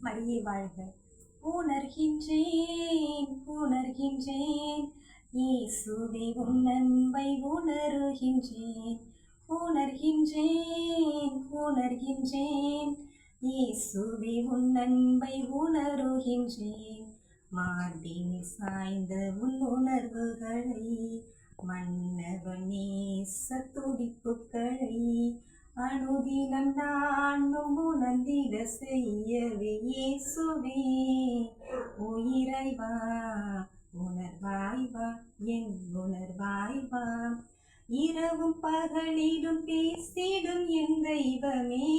மரியே வாழ்க. உணர்கின்றேன் உணர்கின்றேன் இயேசுவே உன் அன்பை உணருகின்றேன். உணர்கின்றேன் உணர்கின்றேன் இயேசுவே உன் அன்பை உணருகின்றேன். மார்பினில் சாய்ந்த உன் உணர்வுகளை, மன்னவன் நேச துடிப்புகளை அனுதினம் நானும் உணர்ந்திட செய்யவே இயேசுவே உயிரை வா, உணர்வாய் வா, என் உணர்வாய் வா. இரவும் பகலிலும் பேசிடும் என் தெய்வமே,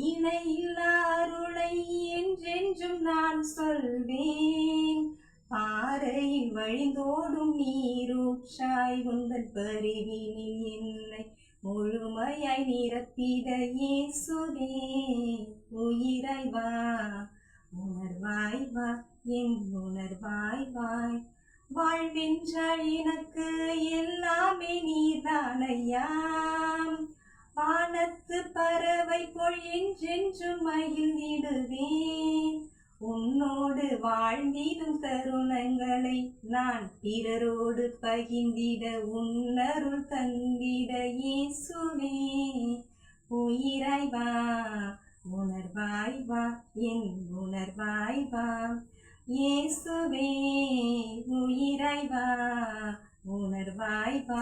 இணையில்லா அருளை என்றென்றும் நான் சொல்வேன். பாறையில் வழிந்தோடும் நீரூற்றாய் உந்தன் பரிவினில் என்னை முழுமையாய் நிரப்பிட இயேசுவே உயிரை வா, உணர்வாய் வா, என் உணர்வாய் வாய். வாழ்வென்றால் எனக்கு எல்லாமே நீர்தானையா, வானத்து பறவை போல் என்றென்றும் மகிழ்ந்திடுவேன். உன்னோடு வாழ்ந்திடும் தருணங்களை நான் பிறரோடு பகிர்ந்திட உன்னருள் தந்திட இயேசுவே உயிராய் வா, உணர்வாய் வா, என் உணர்வாய் வா. இயேசுவே உயிராய் வா, உணர்வாய் வா,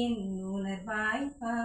என் உணர்வாய் வா.